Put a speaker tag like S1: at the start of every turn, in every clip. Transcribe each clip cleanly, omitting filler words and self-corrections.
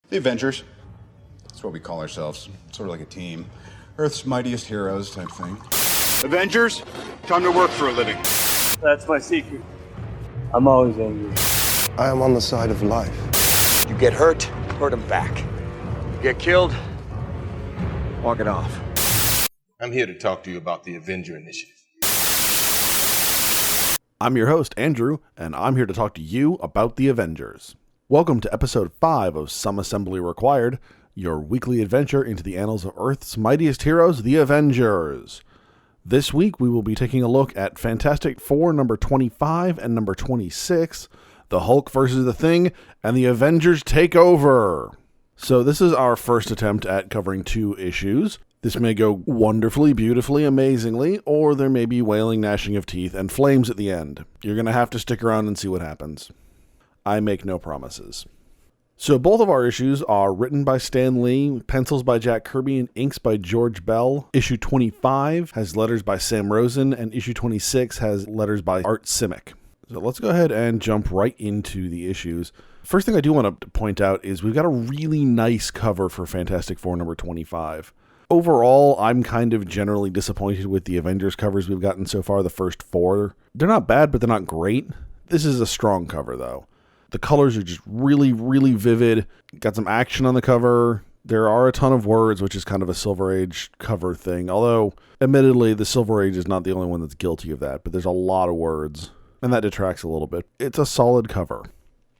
S1: The Avengers. That's what we call ourselves. Sort of like a team. Earth's mightiest heroes type thing. Avengers, time to work for a living.
S2: That's my secret. I'm always angry.
S3: I am on the side of life.
S4: You get hurt, hurt him back.
S5: You get killed, walk it off.
S6: I'm here to talk to you about the Avenger Initiative.
S7: I'm your host, Andrew, and I'm here to talk to you about the Avengers. Welcome to episode 5 of Some Assembly Required, your weekly adventure into the annals of Earth's mightiest heroes, the Avengers. This week, we will be taking a look at Fantastic Four number 25 and number 26, The Hulk versus the Thing, and the Avengers Take Over. So this is our first attempt at covering 2 issues. This may go wonderfully, beautifully, amazingly, or there may be wailing, gnashing of teeth, and flames at the end. You're going to have to stick around and see what happens. I make no promises. So both of our issues are written by Stan Lee, pencils by Jack Kirby, and inks by George Bell. Issue 25 has letters by Sam Rosen, and issue 26 has letters by Art Simic. So let's go ahead and jump right into the issues. First thing I do want to point out is we've got a really nice cover for Fantastic Four number 25. Overall, I'm kind of generally disappointed with the Avengers covers we've gotten so far, the first 4. They're not bad, but they're not great. This is a strong cover, though. The colors are just really, really vivid. Got some action on the cover. There are a ton of words, which is kind of a Silver Age cover thing. Although, admittedly, the Silver Age is not the only one that's guilty of that, but there's a lot of words, and that detracts a little bit. It's a solid cover.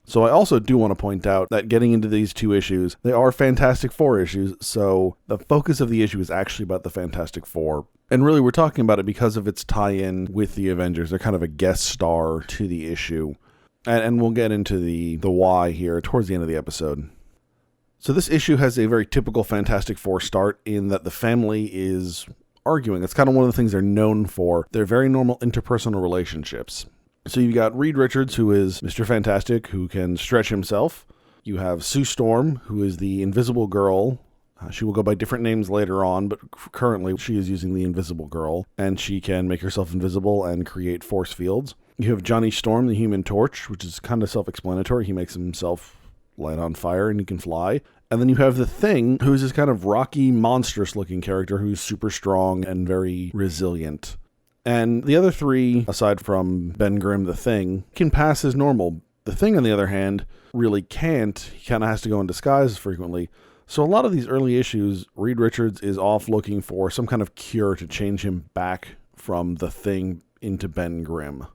S7: So I also do want to point out that getting into these 2 issues, they are Fantastic Four issues, so the focus of the issue is actually about the Fantastic Four. And really, we're talking about it because of its tie-in with the Avengers. They're kind of a guest star to the issue. And we'll get into the why here towards the end of the episode. So this issue has a very typical Fantastic Four start in that the family is arguing. It's kind of one of the things they're known for. They're very normal interpersonal relationships. So you've got Reed Richards, who is Mr. Fantastic, who can stretch himself. You have Sue Storm, who is the Invisible Girl. She will go by different names later on, but currently she is using the Invisible Girl, and she can make herself invisible and create force fields. You have Johnny Storm, the Human Torch, which is kind of self-explanatory. He makes himself light on fire and he can fly. And then you have the Thing, who's this kind of rocky, monstrous-looking character who's super strong and very resilient. And the other 3, aside from Ben Grimm, the Thing, can pass as normal. The Thing, on the other hand, really can't. He kind of has to go in disguise frequently. So a lot of these early issues, Reed Richards is off looking for some kind of cure to change him back from the Thing into Ben Grimm.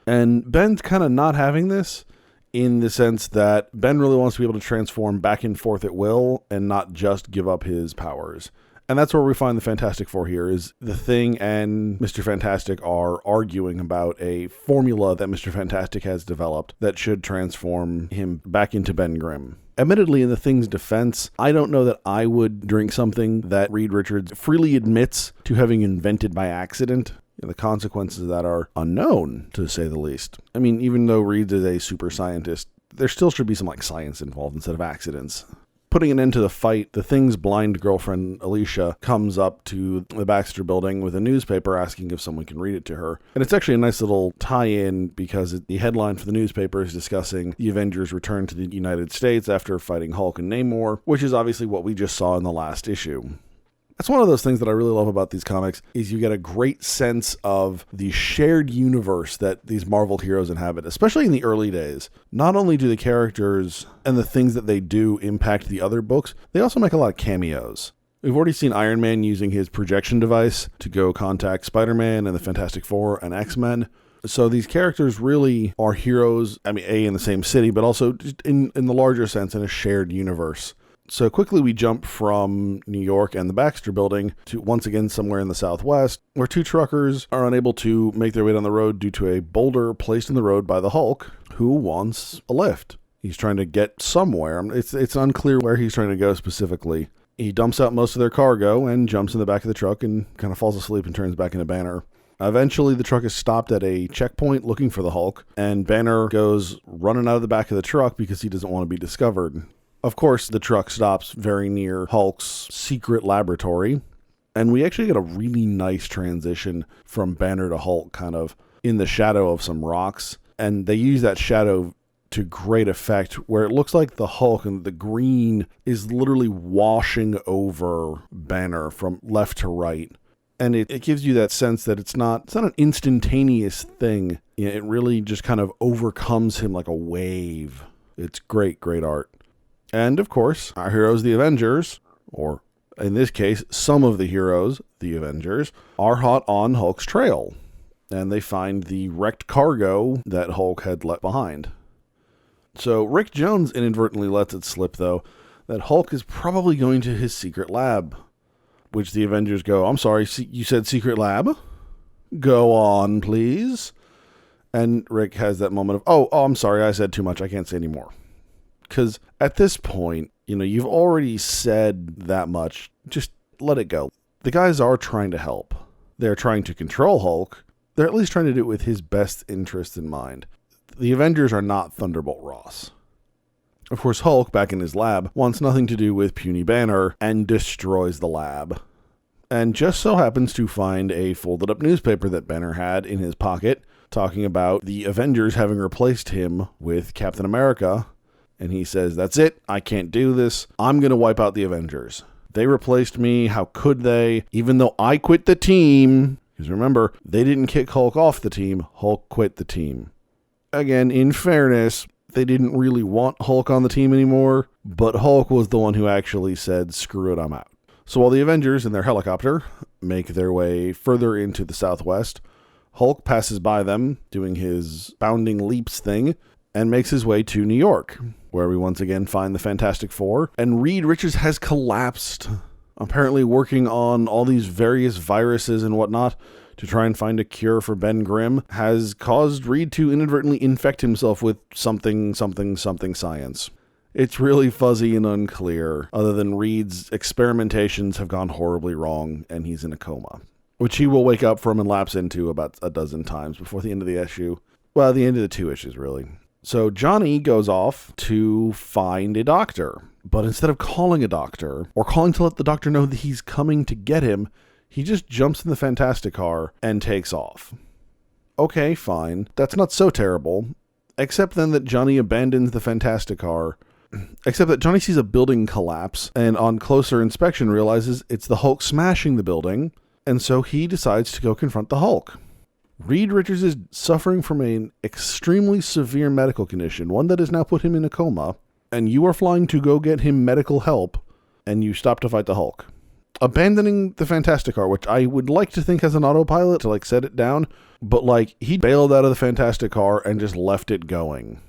S7: And Ben's kind of not having this in the sense that Ben really wants to be able to transform back and forth at will and not just give up his powers. And that's where we find the Fantastic Four here, is the Thing and Mr. Fantastic are arguing about a formula that Mr. Fantastic has developed that should transform him back into Ben Grimm. Admittedly, in the Thing's defense, I don't know that I would drink something that Reed Richards freely admits to having invented by accident. The consequences of that are unknown, to say the least. I mean, even though Reed is a super scientist, there still should be some science involved instead of accidents. Putting an end to the fight, the Thing's blind girlfriend, Alicia, comes up to the Baxter building with a newspaper asking if someone can read it to her. And it's actually a nice little tie-in because the headline for the newspaper is discussing the Avengers' return to the United States after fighting Hulk and Namor, which is obviously what we just saw in the last issue. That's one of those things that I really love about these comics, is you get a great sense of the shared universe that these Marvel heroes inhabit, especially in the early days. Not only do the characters and the things that they do impact the other books, they also make a lot of cameos. We've already seen Iron Man using his projection device to go contact Spider-Man and the Fantastic Four and X-Men. So these characters really are heroes, in the same city, but also just in the larger sense in a shared universe. So quickly we jump from New York and the Baxter building to once again somewhere in the Southwest, where 2 truckers are unable to make their way down the road due to a boulder placed in the road by the Hulk, who wants a lift. He's trying to get somewhere. It's unclear where he's trying to go specifically. He dumps out most of their cargo and jumps in the back of the truck and kind of falls asleep and turns back into Banner. Eventually, the truck is stopped at a checkpoint looking for the Hulk, and Banner goes running out of the back of the truck because he doesn't want to be discovered. Of course, the truck stops very near Hulk's secret laboratory, and we actually get a really nice transition from Banner to Hulk kind of in the shadow of some rocks, and they use that shadow to great effect, where it looks like the Hulk and the green is literally washing over Banner from left to right. And it gives you that sense that it's not an instantaneous thing. It really just kind of overcomes him like a wave. It's great, great art. And of course, our heroes, the Avengers, or in this case, some of the heroes, the Avengers, are hot on Hulk's trail. And they find the wrecked cargo that Hulk had left behind. So Rick Jones inadvertently lets it slip, though, that Hulk is probably going to his secret lab. Which the Avengers go, I'm sorry, you said secret lab? Go on, please. And Rick has that moment of, oh, I'm sorry, I said too much, I can't say anymore. Because at this point, you've already said that much, just let it go. The guys are trying to help. They're trying to control Hulk. They're at least trying to do it with his best interest in mind. The Avengers are not Thunderbolt Ross. Of course, Hulk, back in his lab, wants nothing to do with puny Banner and destroys the lab. And just so happens to find a folded up newspaper that Banner had in his pocket, talking about the Avengers having replaced him with Captain America. And he says, that's it, I can't do this, I'm going to wipe out the Avengers. They replaced me, how could they? Even though I quit the team. Because remember, they didn't kick Hulk off the team, Hulk quit the team. Again, in fairness, they didn't really want Hulk on the team anymore, but Hulk was the one who actually said, screw it, I'm out. So while the Avengers in their helicopter make their way further into the Southwest, Hulk passes by them, doing his bounding leaps thing, and makes his way to New York, where we once again find the Fantastic Four, and Reed Richards has collapsed, apparently working on all these various viruses and whatnot, to try and find a cure for Ben Grimm, has caused Reed to inadvertently infect himself with something science. It's really fuzzy and unclear, other than Reed's experimentations have gone horribly wrong, and he's in a coma, which he will wake up from and lapse into about a dozen times before the end of the issue. Well, the end of the 2 issues, really. So Johnny goes off to find a doctor, but instead of calling a doctor, or calling to let the doctor know that he's coming to get him, he just jumps in the Fantastic Car and takes off. Okay, fine. That's not so terrible. Except then that Johnny abandons the Fantastic Car. Except that Johnny sees a building collapse, and on closer inspection realizes it's the Hulk smashing the building, and so he decides to go confront the Hulk. Reed Richards is suffering from an extremely severe medical condition, one that has now put him in a coma, and you are flying to go get him medical help, and you stop to fight the Hulk. Abandoning the Fantastic Car, which I would like to think has an autopilot to set it down, but he bailed out of the Fantastic Car and just left it going.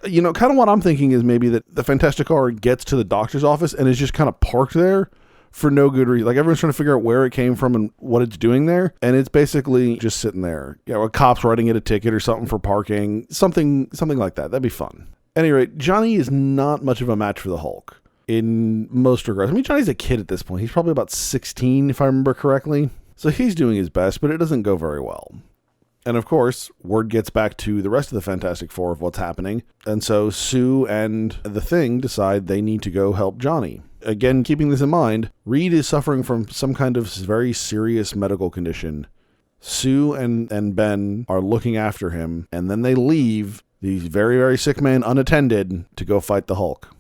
S7: Kind of what I'm thinking is maybe that the Fantastic Car gets to the doctor's office and is just kind of parked there for no good reason. Everyone's trying to figure out where it came from and what it's doing there, and it's basically just sitting there. A cop's writing it a ticket or something for parking, something like that. That'd be fun. At any rate, Johnny is not much of a match for the Hulk in most regards. Johnny's a kid at this point. He's probably about 16, if I remember correctly. So he's doing his best, but it doesn't go very well. And of course, word gets back to the rest of the Fantastic Four of what's happening. And so Sue and the Thing decide they need to go help Johnny. Again, keeping this in mind, Reed is suffering from some kind of very serious medical condition. Sue and Ben are looking after him, and then they leave the very, very sick man unattended to go fight the Hulk.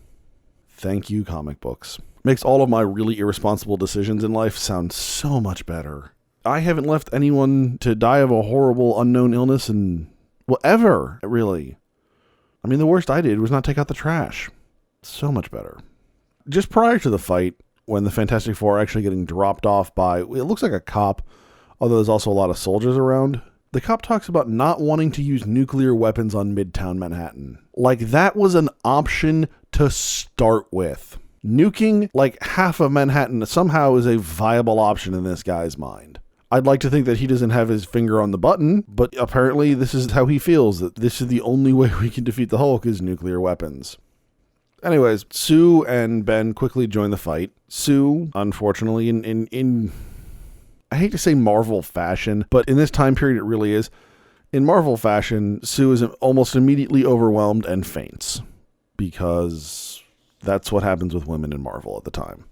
S7: Thank you, comic books. Makes all of my really irresponsible decisions in life sound so much better. I haven't left anyone to die of a horrible unknown illness ever, really. The worst I did was not take out the trash. So much better. Just prior to the fight, when the Fantastic Four are actually getting dropped off by, it looks like a cop, although there's also a lot of soldiers around, the cop talks about not wanting to use nuclear weapons on Midtown Manhattan. That was an option to start with. Nuking half of Manhattan somehow is a viable option in this guy's mind. I'd like to think that he doesn't have his finger on the button, but apparently this is how he feels, that this is the only way we can defeat the Hulk is nuclear weapons. Anyways, Sue and Ben quickly join the fight. Sue, unfortunately, in I hate to say Marvel fashion, but in this time period it really is. In Marvel fashion, Sue is almost immediately overwhelmed and faints, because that's what happens with women in Marvel at the time.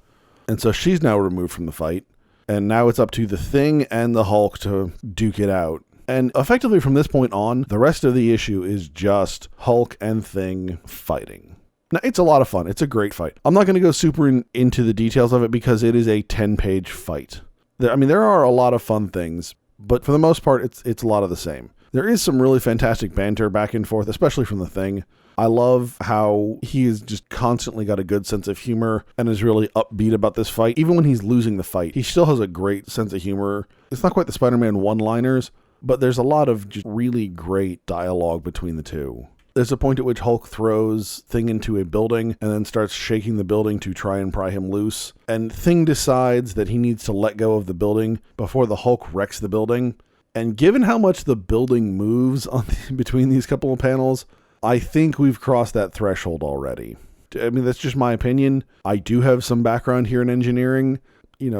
S7: And so she's now removed from the fight. And now it's up to the Thing and the Hulk to duke it out. And effectively from this point on, the rest of the issue is just Hulk and Thing fighting. Now, it's a lot of fun. It's a great fight. I'm not going to go super into the details of it because it is a 10-page fight. There are a lot of fun things, but for the most part, it's a lot of the same. There is some really fantastic banter back and forth, especially from the Thing. I love how he has just constantly got a good sense of humor and is really upbeat about this fight. Even when he's losing the fight, he still has a great sense of humor. It's not quite the Spider-Man one-liners, but there's a lot of just really great dialogue between the two. There's a point at which Hulk throws Thing into a building and then starts shaking the building to try and pry him loose. And Thing decides that he needs to let go of the building before the Hulk wrecks the building. And given how much the building moves between these couple of panels, I think we've crossed that threshold already. That's just my opinion. I do have some background here in engineering.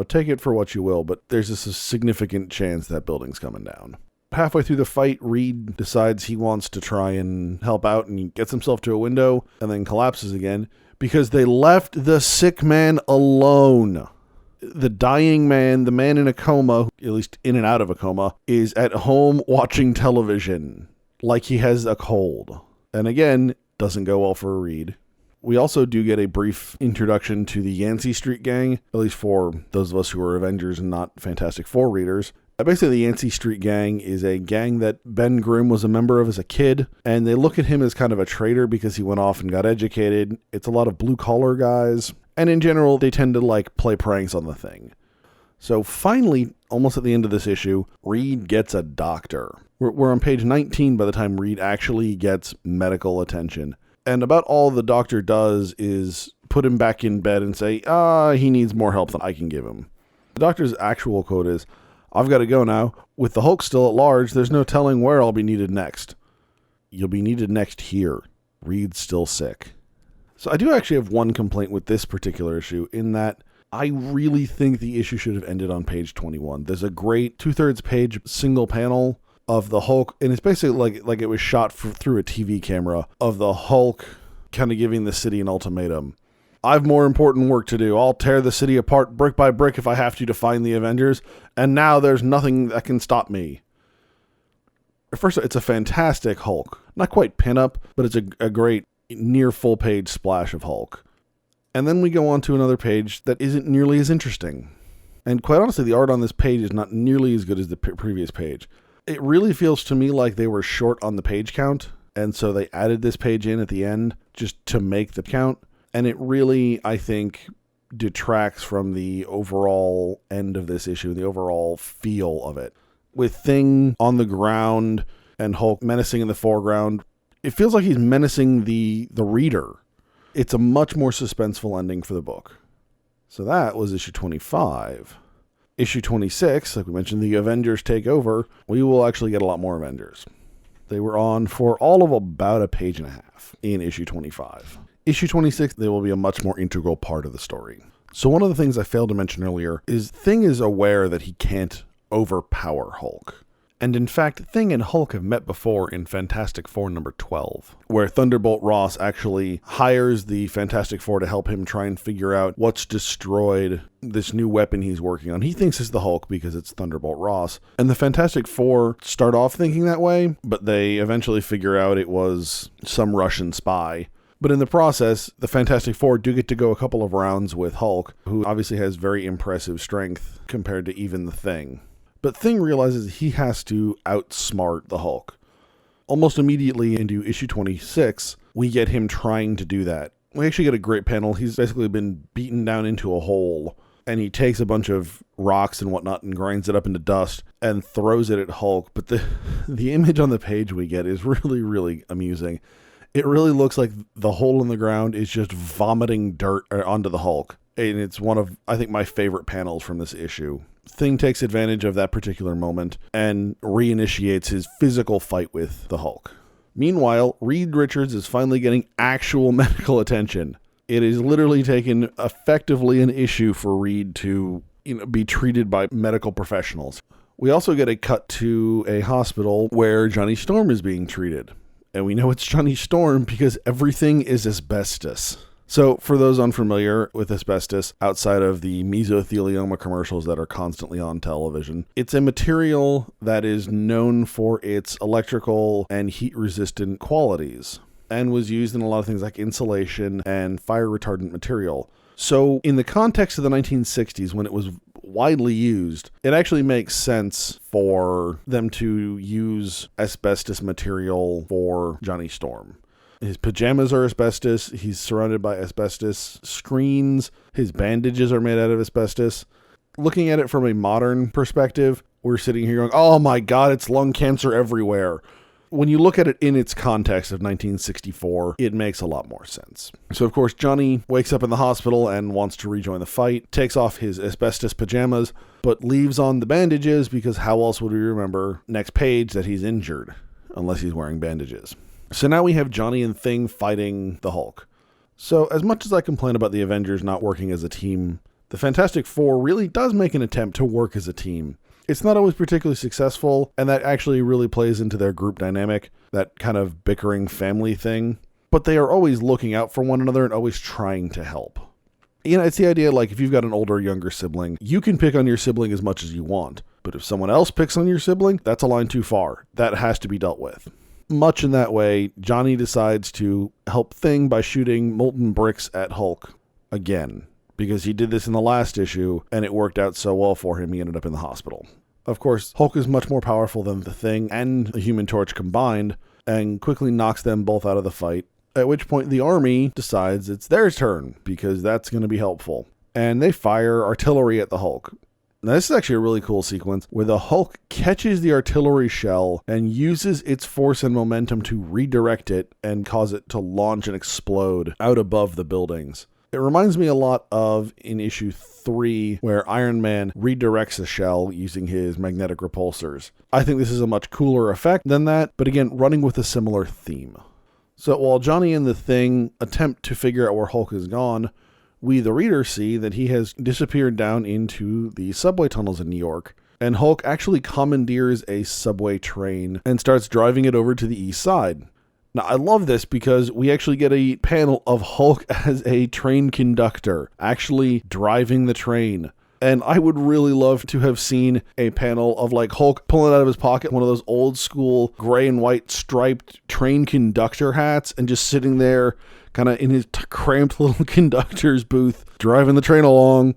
S7: Take it for what you will, but there's just a significant chance that building's coming down. Halfway through the fight, Reed decides he wants to try and help out, and he gets himself to a window and then collapses again because they left the sick man alone. The dying man, the man in a coma, at least in and out of a coma, is at home watching television like he has a cold. And again, doesn't go well for Reed. We also do get a brief introduction to the Yancey Street Gang, at least for those of us who are Avengers and not Fantastic Four readers. Basically, the Yancey Street Gang is a gang that Ben Grimm was a member of as a kid, and they look at him as kind of a traitor because he went off and got educated. It's a lot of blue-collar guys, and in general, they tend to play pranks on the Thing. So finally, almost at the end of this issue, Reed gets a doctor. We're on page 19 by the time Reed actually gets medical attention. And about all the doctor does is put him back in bed and say, he needs more help than I can give him. The doctor's actual quote is, "I've got to go now. With the Hulk still at large, there's no telling where I'll be needed next." You'll be needed next here. Reed's still sick. So I do actually have one complaint with this particular issue in that I really think the issue should have ended on page 21. There's a great 2/3 page single panel of the Hulk, and it's basically like it was shot through a TV camera of the Hulk kind of giving the city an ultimatum. "I've more important work to do. I'll tear the city apart brick by brick if I have to find the Avengers, and now there's nothing that can stop me." First, it's a fantastic Hulk. Not quite pinup, but it's a great near full page splash of Hulk. And then we go on to another page that isn't nearly as interesting. And quite honestly, the art on this page is not nearly as good as the previous page. It really feels to me like they were short on the page count, and so they added this page in at the end just to make the count. And it really, I think, detracts from the overall end of this issue, the overall feel of it. With Thing on the ground and Hulk menacing in the foreground, it feels like he's menacing the reader. It's a much more suspenseful ending for the book. So that was issue 25. Issue 26, like we mentioned, the Avengers take over. We will actually get a lot more Avengers. They were on for all of about a page and a half in issue 25. Issue 26, they will be a much more integral part of the story. So one of the things I failed to mention earlier is Thing is aware that he can't overpower Hulk. And in fact, Thing and Hulk have met before in Fantastic Four number 12, where Thunderbolt Ross actually hires the Fantastic Four to help him try and figure out what's destroyed this new weapon he's working on. He thinks it's the Hulk because it's Thunderbolt Ross. And the Fantastic Four start off thinking that way, but they eventually figure out it was some Russian spy. But in the process, the Fantastic Four do get to go a couple of rounds with Hulk, who obviously has very impressive strength compared to even the Thing. But Thing realizes he has to outsmart the Hulk. Almost immediately into issue 26, we get him trying to do that. We actually get a great panel. He's basically been beaten down into a hole, and he takes a bunch of rocks and whatnot and grinds it up into dust and throws it at Hulk. But the image on the page we get is really, really amusing. It really looks like the hole in the ground is just vomiting dirt onto the Hulk. And it's one of, I think, my favorite panels from this issue. Thing takes advantage of that particular moment and reinitiates his physical fight with the Hulk. Meanwhile, Reed Richards is finally getting actual medical attention. It is literally taken effectively an issue for Reed to be treated by medical professionals. We also get a cut to a hospital where Johnny Storm is being treated. And we know it's Johnny Storm because everything is asbestos. So for those unfamiliar with asbestos, outside of the mesothelioma commercials that are constantly on television, it's a material that is known for its electrical and heat-resistant qualities and was used in a lot of things like insulation and fire-retardant material. So in the context of the 1960s, when it was widely used, it actually makes sense for them to use asbestos material for Johnny Storm. His pajamas are asbestos. He's surrounded by asbestos screens. His bandages are made out of asbestos. Looking at it from a modern perspective, we're sitting here going, oh my God, it's lung cancer everywhere. When you look at it in its context of 1964, it makes a lot more sense. So, of course, Johnny wakes up in the hospital and wants to rejoin the fight, takes off his asbestos pajamas, but leaves on the bandages because how else would we remember next page that he's injured, unless he's wearing bandages. So now we have Johnny and Thing fighting the Hulk. So as much as I complain about the Avengers not working as a team, the Fantastic Four really does make an attempt to work as a team. It's not always particularly successful, and that actually really plays into their group dynamic, that kind of bickering family thing. But they are always looking out for one another and always trying to help. You know, it's the idea like if you've got an older or younger sibling, you can pick on your sibling as much as you want. But if someone else picks on your sibling, that's a line too far. That has to be dealt with. Much in that way, Johnny decides to help Thing by shooting molten bricks at Hulk again, because he did this in the last issue, and it worked out so well for him he ended up in the hospital. Of course, the is much more powerful than the Thing and the Human Torch combined, and quickly knocks them both out of the fight, at which point the army decides it's their turn, because that's going to be helpful. And they fire artillery at the Hulk. Now, this is actually a really cool sequence where the Hulk catches the artillery shell and uses its force and momentum to redirect it and cause it to launch and explode out above the buildings. It reminds me a lot of in issue 3 where Iron Man redirects a shell using his magnetic repulsors. I think this is a much cooler effect than that, but again, running with a similar theme. So while Johnny and the Thing attempt to figure out where Hulk is gone, we, the reader, see that he has disappeared down into the subway tunnels in New York, and Hulk actually commandeers a subway train and starts driving it over to the east side. Now, I love this because we actually get a panel of Hulk as a train conductor, actually driving the train. And I would really love to have seen a panel of like Hulk pulling out of his pocket one of those old school gray and white striped train conductor hats and just sitting there kind of in his cramped little conductor's booth, driving the train along.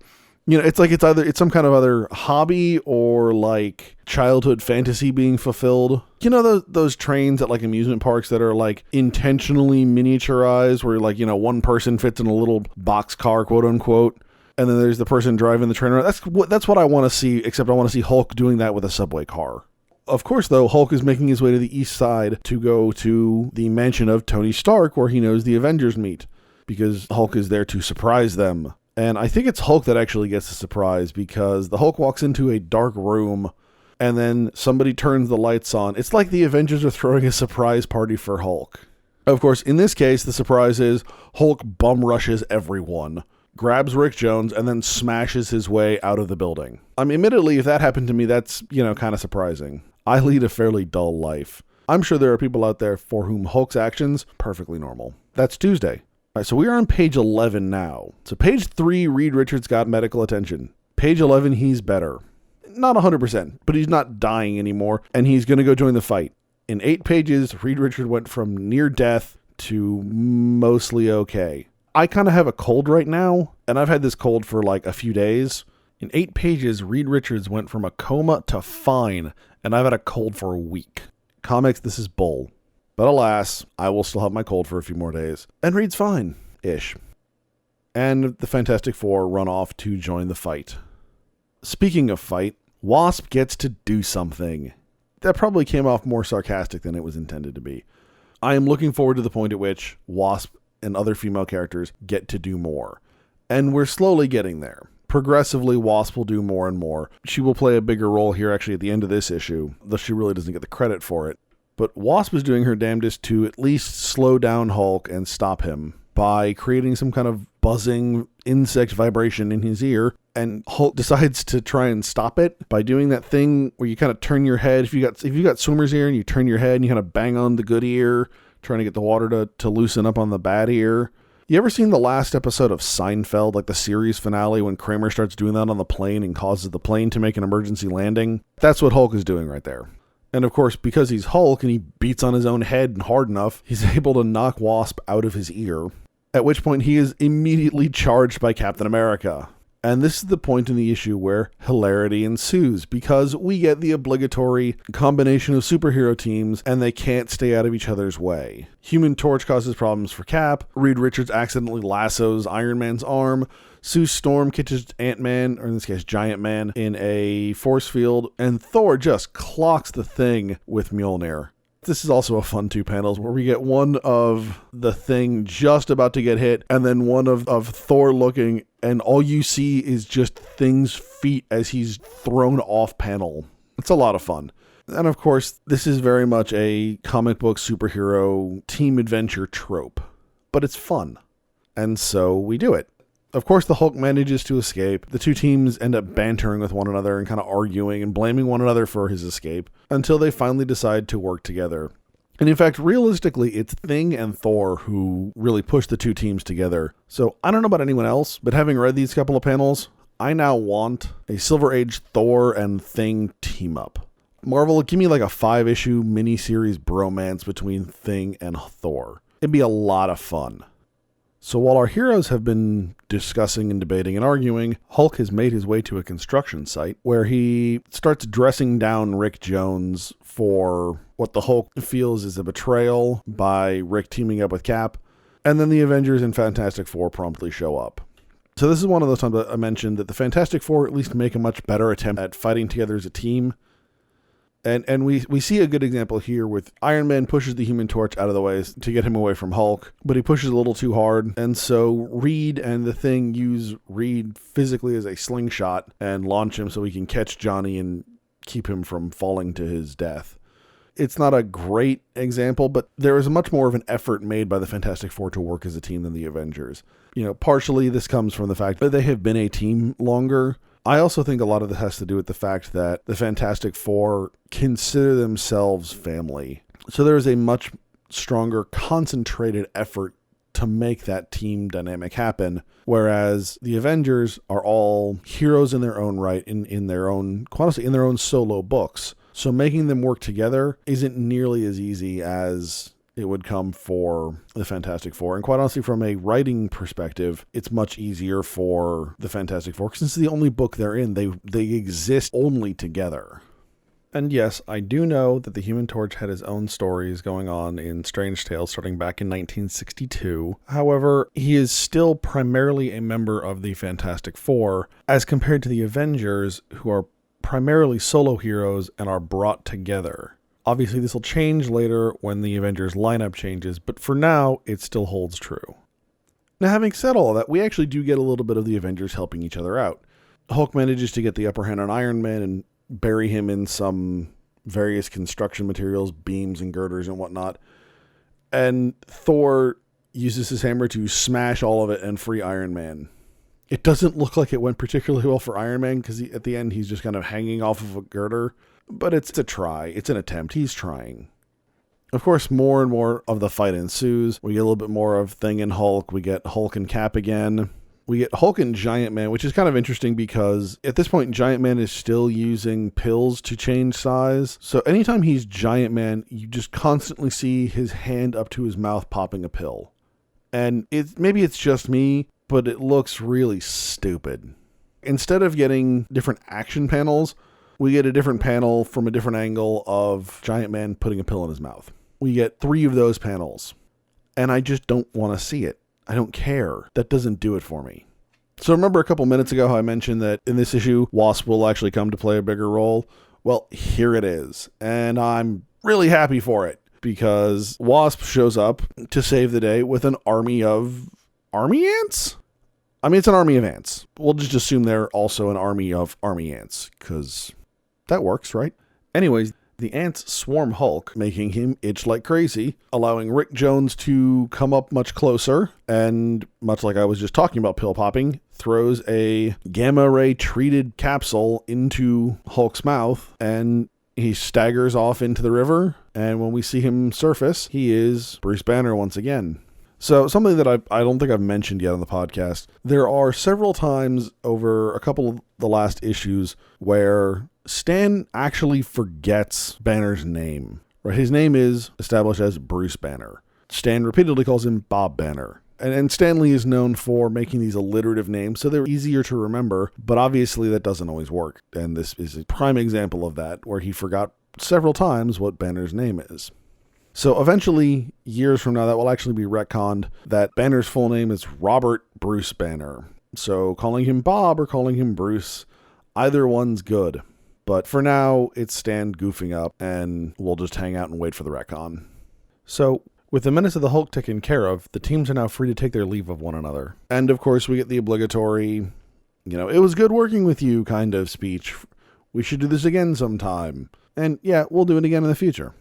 S7: You know, it's like it's some kind of other hobby or like childhood fantasy being fulfilled. You know those trains at like amusement parks that are like intentionally miniaturized where like, you know, one person fits in a little box car, quote unquote, and then there's the person driving the train around. That's what I want to see, except I want to see Hulk doing that with a subway car. Of course, though, Hulk is making his way to the east side to go to the mansion of Tony Stark where he knows the Avengers meet, because Hulk is there to surprise them. And I think it's Hulk that actually gets the surprise, because the Hulk walks into a dark room and then somebody turns the lights on. It's like the Avengers are throwing a surprise party for Hulk. Of course, in this case, the surprise is Hulk bum rushes everyone, grabs Rick Jones, and then smashes his way out of the building. I mean, admittedly, if that happened to me, that's, you know, kind of surprising. I lead a fairly dull life. I'm sure there are people out there for whom Hulk's actions perfectly normal. That's Tuesday. All right, so we are on page 11 now. So page 3, Reed Richards got medical attention. Page 11, he's better. Not 100%, but he's not dying anymore, and he's going to go join the fight. In 8 pages, Reed Richards went from near death to mostly okay. I kind of have a cold right now, and I've had this cold for like a few days. In 8 pages, Reed Richards went from a coma to fine, and I've had a cold for a week. Comics, this is bull. But alas, I will still have my cold for a few more days. And Reed's fine-ish. And the Fantastic Four run off to join the fight. Speaking of fight, Wasp gets to do something. That probably came off more sarcastic than it was intended to be. I am looking forward to the point at which Wasp and other female characters get to do more. And we're slowly getting there. Progressively, Wasp will do more and more. She will play a bigger role here actually at the end of this issue, though she really doesn't get the credit for it. But Wasp is doing her damnedest to at least slow down Hulk and stop him by creating some kind of buzzing insect vibration in his ear, and Hulk decides to try and stop it by doing that thing where you kind of turn your head. If you got swimmer's ear and you turn your head and you kind of bang on the good ear, trying to get the water to loosen up on the bad ear. You ever seen the last episode of Seinfeld, like the series finale, when Kramer starts doing that on the plane and causes the plane to make an emergency landing? That's what Hulk is doing right there. And of course, because he's Hulk and he beats on his own head hard enough, he's able to knock Wasp out of his ear, at which point he is immediately charged by Captain America. And this is the point in the issue where hilarity ensues, because we get the obligatory combination of superhero teams and they can't stay out of each other's way. Human Torch causes problems for Cap, Reed Richards accidentally lassos Iron Man's arm, Sue Storm catches Ant-Man, or in this case Giant Man, in a force field, and Thor just clocks the Thing with Mjolnir. This is also a fun 2 panels where we get one of the Thing just about to get hit and then one of Thor looking, and all you see is just Thing's feet as he's thrown off panel. It's a lot of fun. And of course, this is very much a comic book superhero team adventure trope, but it's fun. And so we do it. Of course, the Hulk manages to escape. The 2 teams end up bantering with one another and kind of arguing and blaming one another for his escape until they finally decide to work together. And in fact, realistically, it's Thing and Thor who really push the 2 teams together. So I don't know about anyone else, but having read these couple of panels, I now want a Silver Age Thor and Thing team up. Marvel, give me like a 5-issue miniseries bromance between Thing and Thor. It'd be a lot of fun. So while our heroes have been discussing and debating and arguing, Hulk has made his way to a construction site where he starts dressing down Rick Jones for what the Hulk feels is a betrayal by Rick teaming up with Cap, and then the Avengers and Fantastic Four promptly show up. So this is one of those times that I mentioned that the Fantastic Four at least make a much better attempt at fighting together as a team. And we see a good example here with Iron Man pushes the Human Torch out of the way to get him away from Hulk, but he pushes a little too hard, and so Reed and the Thing use Reed physically as a slingshot and launch him so he can catch Johnny and keep him from falling to his death. It's not a great example, but there is much more of an effort made by the Fantastic Four to work as a team than the Avengers. You know, partially this comes from the fact that they have been a team longer. I also think a lot of this has to do with the fact that the Fantastic Four consider themselves family. So there is a much stronger, concentrated effort to make that team dynamic happen, whereas the Avengers are all heroes in their own right, in their own, quite honestly, in their own solo books. So making them work together isn't nearly as easy as it would come for the Fantastic Four. And quite honestly, from a writing perspective, it's much easier for the Fantastic Four since it's the only book they're in. They exist only together. And yes, I do know that the Human Torch had his own stories going on in Strange Tales starting back in 1962. However, he is still primarily a member of the Fantastic Four as compared to the Avengers, who are primarily solo heroes and are brought together. Obviously, this will change later when the Avengers lineup changes, but for now, it still holds true. Now, having said all that, we actually do get a little bit of the Avengers helping each other out. Hulk manages to get the upper hand on Iron Man and bury him in some various construction materials, beams and girders and whatnot. And Thor uses his hammer to smash all of it and free Iron Man. It doesn't look like it went particularly well for Iron Man because at the end, he's just kind of hanging off of a girder. But it's a try. It's an attempt. He's trying. Of course, more and more of the fight ensues. We get a little bit more of Thing and Hulk. We get Hulk and Cap again. We get Hulk and Giant Man, which is kind of interesting because at this point, Giant Man is still using pills to change size. So anytime he's Giant Man, you just constantly see his hand up to his mouth popping a pill. And maybe it's just me, but it looks really stupid. Instead of getting different action panels, we get a different panel from a different angle of Giant Man putting a pill in his mouth. We get 3 of those panels. And I just don't want to see it. I don't care. That doesn't do it for me. So remember a couple minutes ago how I mentioned that in this issue, Wasp will actually come to play a bigger role? Well, here it is. And I'm really happy for it because Wasp shows up to save the day with an army of army ants? I mean, it's an army of ants. We'll just assume they're also an army of army ants because that works, right? Anyways, the ants swarm Hulk, making him itch like crazy, allowing Rick Jones to come up much closer, and much like I was just talking about pill popping, throws a gamma ray treated capsule into Hulk's mouth, and he staggers off into the river, and when we see him surface, he is Bruce Banner once again. So something that I don't think I've mentioned yet on the podcast, there are several times over a couple of the last issues where Stan actually forgets Banner's name. Right? His name is established as Bruce Banner. Stan repeatedly calls him Bob Banner. And Stan Lee is known for making these alliterative names, so they're easier to remember, but obviously that doesn't always work. And this is a prime example of that, where he forgot several times what Banner's name is. So eventually, years from now, that will actually be retconned that Banner's full name is Robert Bruce Banner. So calling him Bob or calling him Bruce, either one's good. But for now, it's Stan goofing up, and we'll just hang out and wait for the retcon. So, with the Menace of the Hulk taken care of, the teams are now free to take their leave of one another. And of course, we get the obligatory, it was good working with you kind of speech. We should do this again sometime. And yeah, we'll do it again in the future.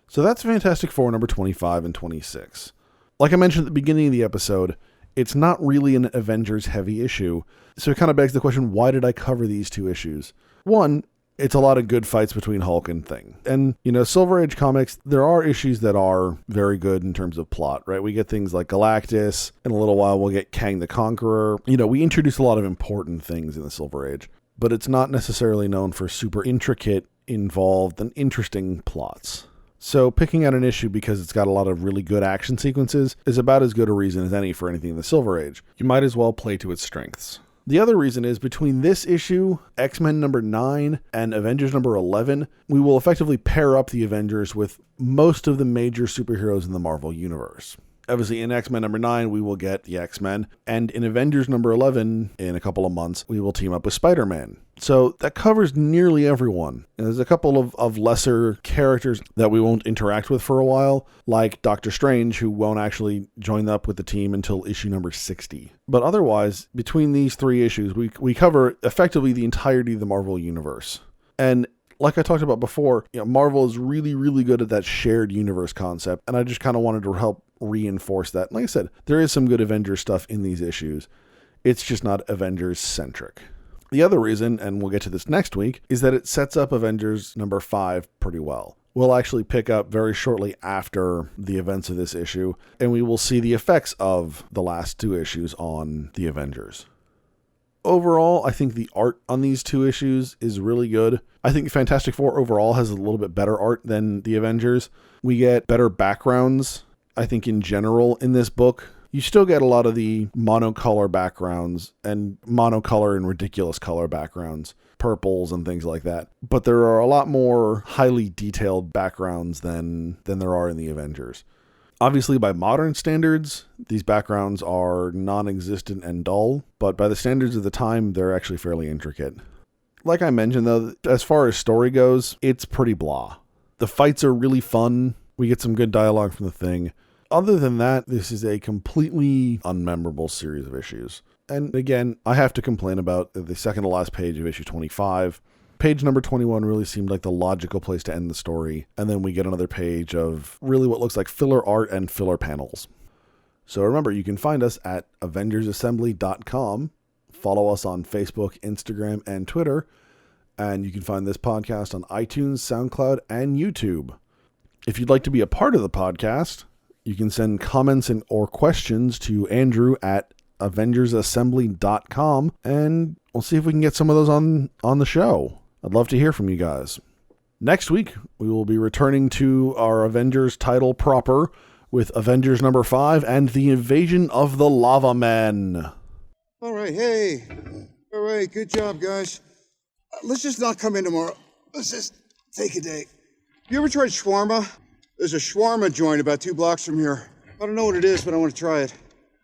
S7: So that's Fantastic Four number 25 and 26. Like I mentioned at the beginning of the episode, it's not really an Avengers heavy issue. So it kind of begs the question, why did I cover these two issues? One, it's a lot of good fights between Hulk and Thing. And, Silver Age comics, there are issues that are very good in terms of plot, right? We get things like Galactus. In a little while, we'll get Kang the Conqueror. We introduce a lot of important things in the Silver Age, but it's not necessarily known for super intricate, involved, and interesting plots. So picking out an issue because it's got a lot of really good action sequences is about as good a reason as any for anything in the Silver Age. You might as well play to its strengths. The other reason is between this issue, X-Men number 9, and Avengers number 11, we will effectively pair up the Avengers with most of the major superheroes in the Marvel Universe. Obviously, in X-Men number 9, we will get the X-Men, and in Avengers number 11, in a couple of months, we will team up with Spider-Man. So that covers nearly everyone. And there's a couple of lesser characters that we won't interact with for a while, like Doctor Strange, who won't actually join up with the team until issue number 60. But otherwise, between these three issues, we cover effectively the entirety of the Marvel Universe. And like I talked about before, Marvel is really, really good at that shared universe concept, and I just kind of wanted to help reinforce that. Like I said, there is some good Avengers stuff in these issues. It's just not Avengers-centric. The other reason, and we'll get to this next week, is that it sets up Avengers number 5 pretty well. We'll actually pick up very shortly after the events of this issue, and we will see the effects of the last two issues on the Avengers. Overall, I think the art on these two issues is really good. I think Fantastic Four overall has a little bit better art than the Avengers. We get better backgrounds, I think, in general in this book. You still get a lot of the monocolor backgrounds and monocolor and ridiculous color backgrounds, purples and things like that. But there are a lot more highly detailed backgrounds than there are in the Avengers. Obviously, by modern standards, these backgrounds are non-existent and dull, but by the standards of the time, they're actually fairly intricate. Like I mentioned, though, as far as story goes, it's pretty blah. The fights are really fun. We get some good dialogue from the Thing. Other than that, this is a completely unmemorable series of issues. And again, I have to complain about the second to last page of issue 25. Page number 21 really seemed like the logical place to end the story, and then we get another page of really what looks like filler art and filler panels. So remember, you can find us at AvengersAssembly.com, follow us on Facebook, Instagram, and Twitter, and you can find this podcast on iTunes, SoundCloud, and YouTube. If you'd like to be a part of the podcast, you can send comments or questions to Andrew at AvengersAssembly.com, and we'll see if we can get some of those on the show. I'd love to hear from you guys. Next week, we will be returning to our Avengers title proper with Avengers number 5 and the Invasion of the Lava Men.
S1: All right, hey. All right, good job, guys. Let's just not come in tomorrow. Let's just take a day. You ever tried shawarma? There's a shawarma joint about 2 blocks from here. I don't know what it is, but I want to try it.